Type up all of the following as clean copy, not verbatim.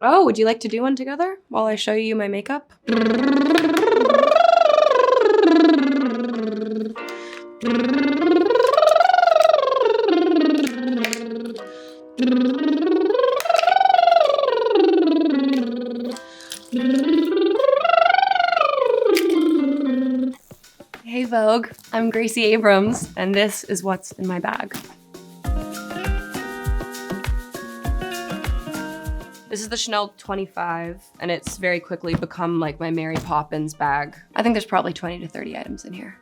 Oh, would you like to do one together while I show you my makeup? Hey Vogue, I'm Gracie Abrams, and this is what's in my bag. This is the Chanel 25, and it's very quickly become like my Mary Poppins bag. I think there's probably 20 to 30 items in here,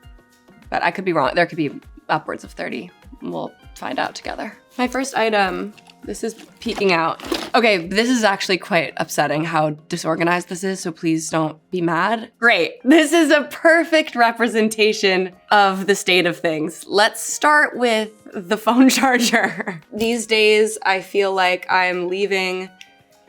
but I could be wrong. There could be upwards of 30. We'll find out together. My first item, this is peeking out. Okay, this is actually quite upsetting how disorganized this is, so please don't be mad. Great, this is a perfect representation of the state of things. Let's start with the phone charger. These days, I feel like I'm leaving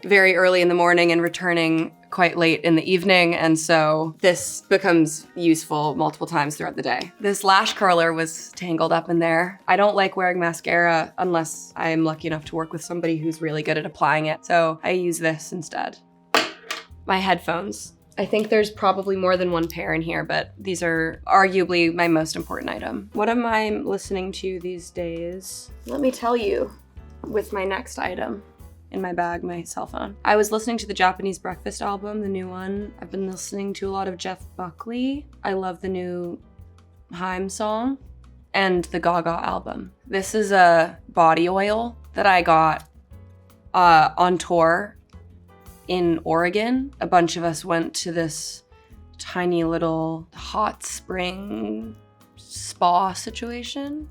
very early in the morning and returning quite late in the evening, and so this becomes useful multiple times throughout the day. This lash curler was tangled up in there. I don't like wearing mascara unless I'm lucky enough to work with somebody who's really good at applying it, so I use this instead. My headphones. I think there's probably more than one pair in here, but these are arguably my most important item. What am I listening to these days? Let me tell you with my next item. In my bag, my cell phone. I was listening to the Japanese Breakfast album, the new one. I've been listening to a lot of Jeff Buckley. I love the new Haim song and the Gaga album. This is a body oil that I got on tour in Oregon. A bunch of us went to this tiny little hot spring spa situation.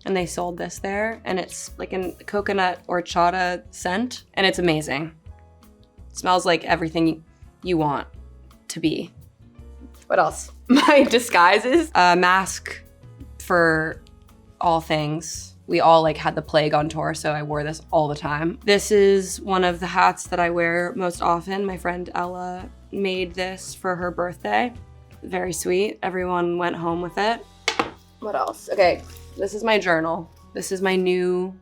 And they sold this there, and it's like a coconut horchata scent, and it's amazing. It smells like everything you want to be. What else? My disguises. A mask for all things. We all had the plague on tour, so I wore this all the time. This is one of the hats that I wear most often. My friend Ella made this for her birthday. Very sweet. Everyone went home with it. What else? Okay. This is my journal. This is my new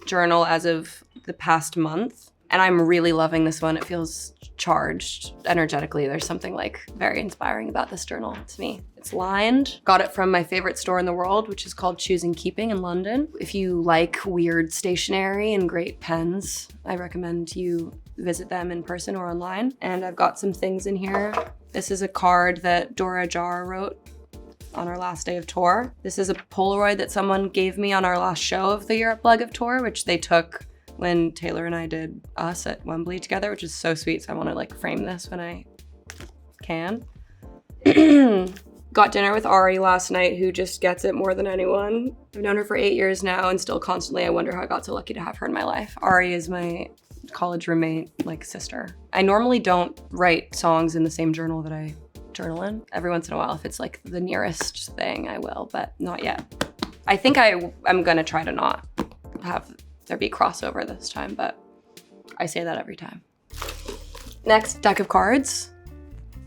journal as of the past month. And I'm really loving this one. It feels charged energetically. There's something very inspiring about this journal to me. It's lined. Got it from my favorite store in the world, which is called Choosing Keeping in London. If you like weird stationery and great pens, I recommend you visit them in person or online. And I've got some things in here. This is a card that Dora Jar wrote on our last day of tour. This is a Polaroid that someone gave me on our last show of the Europe leg of tour, which they took when Taylor and I did Us at Wembley together, which is so sweet. So I want to frame this when I can. Got dinner with Ari last night, who just gets it more than anyone. I've known her for 8 years now, and still constantly I wonder how I got so lucky to have her in my life. Ari is my college roommate, sister. I normally don't write songs in the same journal that I journal in. Every once in a while, if it's the nearest thing, I will, but not yet. I think I'm gonna try to not have there be crossover this time, but I say that every time. Next, deck of cards.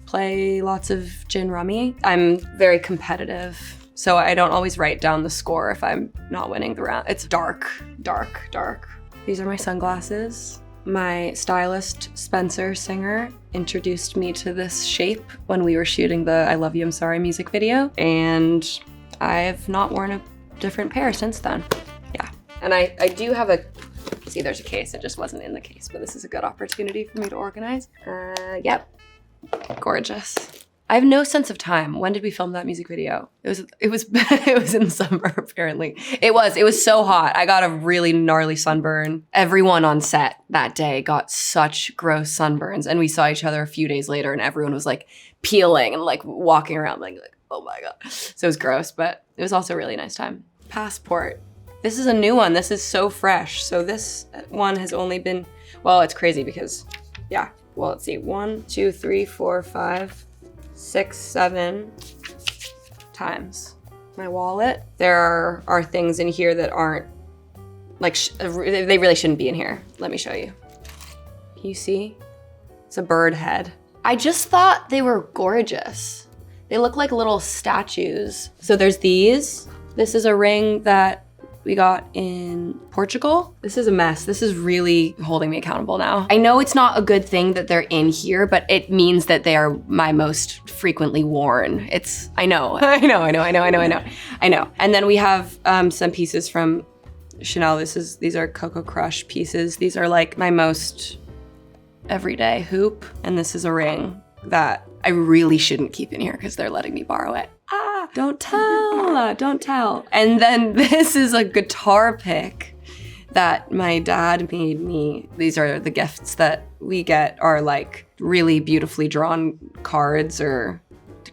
Play lots of gin rummy. I'm very competitive, so I don't always write down the score if I'm not winning the round. It's dark, dark, dark. These are my sunglasses. My stylist, Spencer Singer, introduced me to this shape when we were shooting the I Love You, I'm Sorry music video, and I've not worn a different pair since then. Yeah, and I do have see there's a case, it just wasn't in the case, but this is a good opportunity for me to organize. Yep, gorgeous. I have no sense of time. When did we film that music video? It was it was in the summer, apparently. It was so hot. I got a really gnarly sunburn. Everyone on set that day got such gross sunburns, and we saw each other a few days later, and everyone was peeling and walking around oh my God. So it was gross, but it was also a really nice time. Passport. This is a new one. This is so fresh. So this one has only been, well, it's crazy because, yeah. Well, let's see, 1, 2, 3, 4, 5, 6, 7 times. My wallet. There are things in here that aren't, they really shouldn't be in here. Let me show you. You see? It's a bird head. I just thought they were gorgeous. They look like little statues. So there's these. This is a ring that we got in Portugal. This is a mess. This is really holding me accountable now. I know it's not a good thing that they're in here, but it means that they are my most frequently worn. I know. And then we have some pieces from Chanel. These are Coco Crush pieces. These are like my most everyday hoop. And this is a ring that I really shouldn't keep in here because they're letting me borrow it. Don't tell. And then this is a guitar pick that my dad made me. These are the gifts that we get, are like really beautifully drawn cards or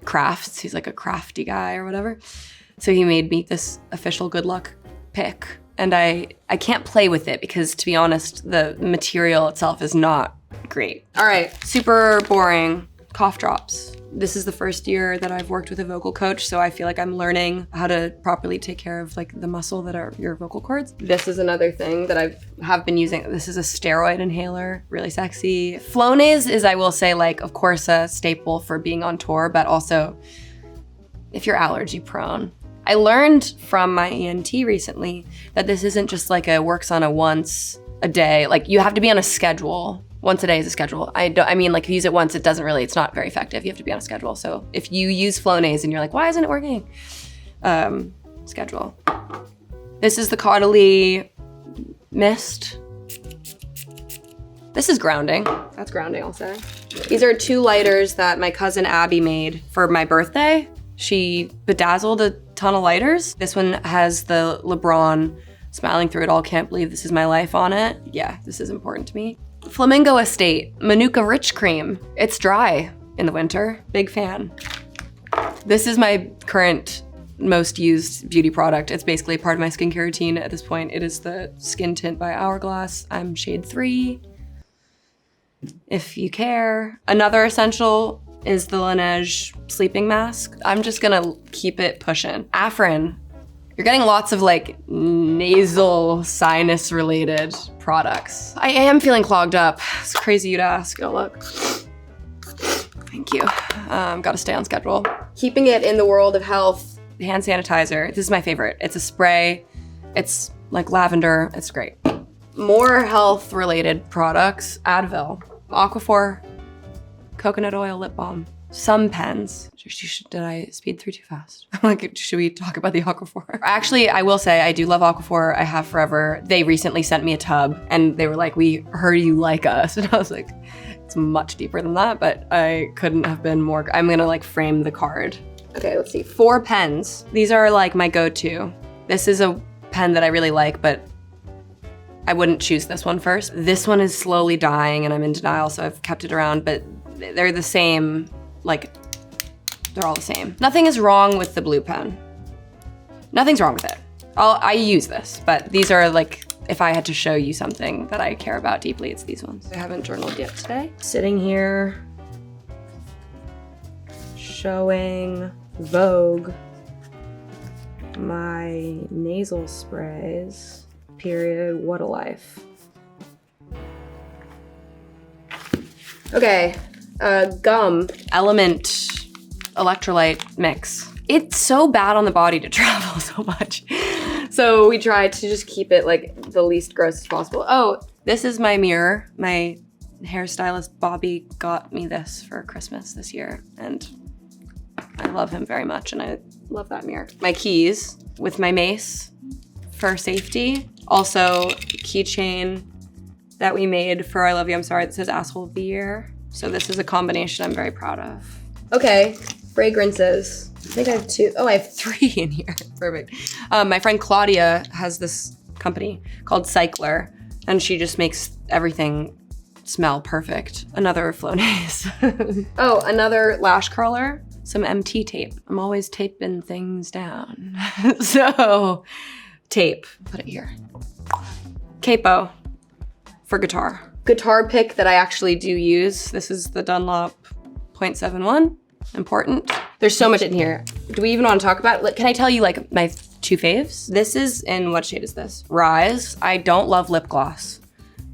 crafts. He's like a crafty guy or whatever. So he made me this official good luck pick. And I can't play with it because, to be honest, the material itself is not great. All right, super boring. Cough drops. This is the first year that I've worked with a vocal coach, so I feel like I'm learning how to properly take care of like the muscle that are your vocal cords. This is another thing that have been using. This is a steroid inhaler, really sexy. Flonase is, I will say, like, of course, a staple for being on tour, but also if you're allergy prone. I learned from my ENT recently that this isn't just like works on a once a day. Like, you have to be on a schedule. Once a day is a schedule. I mean, like, if you use it once, it's not very effective. You have to be on a schedule. So if you use Flonase and you're like, why isn't it working? Schedule. This is the Caudalie Mist. This is grounding. That's grounding, I'll say. These are 2 lighters that my cousin Abby made for my birthday. She bedazzled a ton of lighters. This one has the LeBron smiling through it all, can't believe this is my life on it. Yeah, this is important to me. Flamingo Estate, Manuka Rich Cream. It's dry in the winter, big fan. This is my current most used beauty product. It's basically a part of my skincare routine at this point. It is the Skin Tint by Hourglass. I'm shade 3, if you care. Another essential is the Laneige sleeping mask. I'm just gonna keep it pushing. Afrin. You're getting lots of like nasal sinus related products. I am feeling clogged up. It's crazy you'd ask. Oh, look. Thank you. Gotta stay on schedule. Keeping it in the world of health, hand sanitizer. This is my favorite. It's a spray. It's like lavender. It's great. More health related products. Advil, Aquaphor, coconut oil lip balm. Some pens. Did I speed through too fast? Like, should we talk about the Aquaphor? Actually, I will say I do love Aquaphor. I have forever. They recently sent me a tub and they were like, we heard you like us. And I was like, it's much deeper than that, but I couldn't have been more. I'm gonna like frame the card. Okay, let's see. 4 pens. These are like my go-to. This is a pen that I really like, but I wouldn't choose this one first. This one is slowly dying and I'm in denial, so I've kept it around, but they're the same. Like, they're all the same. Nothing is wrong with the blue pen. Nothing's wrong with it. I use this, but these are like, if I had to show you something that I care about deeply, it's these ones. I haven't journaled yet today. Sitting here, showing Vogue my nasal sprays, period, what a life. Okay. Gum, Element electrolyte mix. It's so bad on the body to travel so much. So we try to just keep it like the least gross as possible. Oh, this is my mirror. My hairstylist Bobby got me this for Christmas this year, and I love him very much, and I love that mirror. My keys with my mace for safety. Also, keychain that we made for I Love You, I'm Sorry that says Asshole of the Year. So this is a combination I'm very proud of. Okay, fragrances. I think I have 2. Oh, I have 3 in here. Perfect. My friend Claudia has this company called Cycler, and she just makes everything smell perfect. Another Flonase. Oh, another lash curler. Some MT tape. I'm always taping things down. So, tape. Put it here. Capo for guitar. Guitar pick that I actually do use. This is the Dunlop 0.71. Important. There's so much in here. Do we even want to talk about it? Can I tell you like my 2 faves? This is in, what shade is this? Rise. I don't love lip gloss.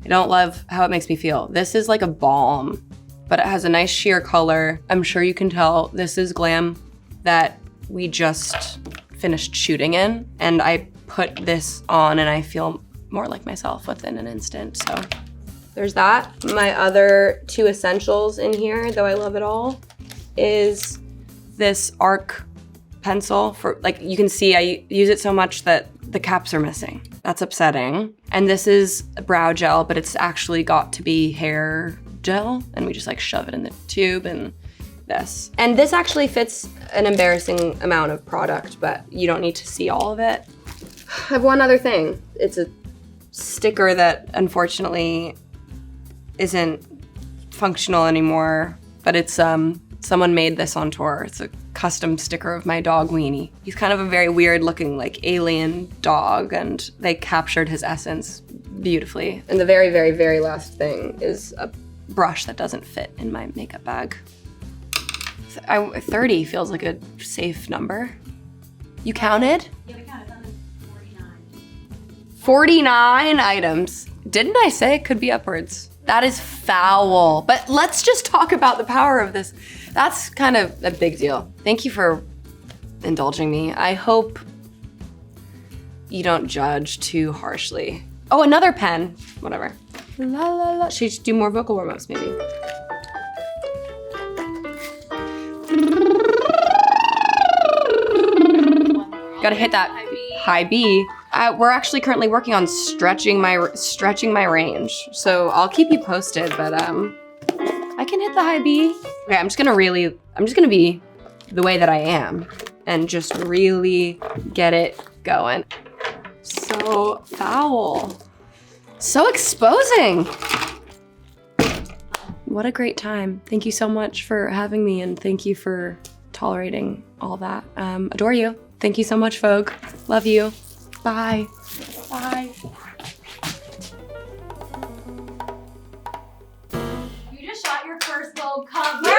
I don't love how it makes me feel. This is like a balm, but it has a nice sheer color. I'm sure you can tell this is glam that we just finished shooting in, and I put this on and I feel more like myself within an instant, so. There's that. My other 2 essentials in here, though I love it all, is this arc pencil for, like, you can see I use it so much that the caps are missing. That's upsetting. And this is a brow gel, but it's actually got to be hair gel, and we just like shove it in the tube and this. And this actually fits an embarrassing amount of product, but you don't need to see all of it. I have one other thing. It's a sticker that unfortunately isn't functional anymore, but it's someone made this on tour. It's a custom sticker of my dog Weenie. He's kind of a very weird looking like alien dog, and they captured his essence beautifully. And the very, very, very last thing is a brush that doesn't fit in my makeup bag. 30 feels like a safe number. You counted? Yeah, we counted. That was 49. 49 items. Didn't I say it could be upwards? That is foul. But let's just talk about the power of this. That's kind of a big deal. Thank you for indulging me. I hope you don't judge too harshly. Oh, another pen. Whatever. La la la. Should do more vocal warm-ups maybe. Gotta hit that high B. We're actually currently working on stretching my range, so I'll keep you posted. But I can hit the high B. Okay, I'm just gonna be the way that I am and just really get it going. So foul, so exposing. What a great time. Thank you so much for having me, and thank you for tolerating all that. Adore you. Thank you so much, Vogue. Love you. Bye. Bye. You just shot your first Vogue cover.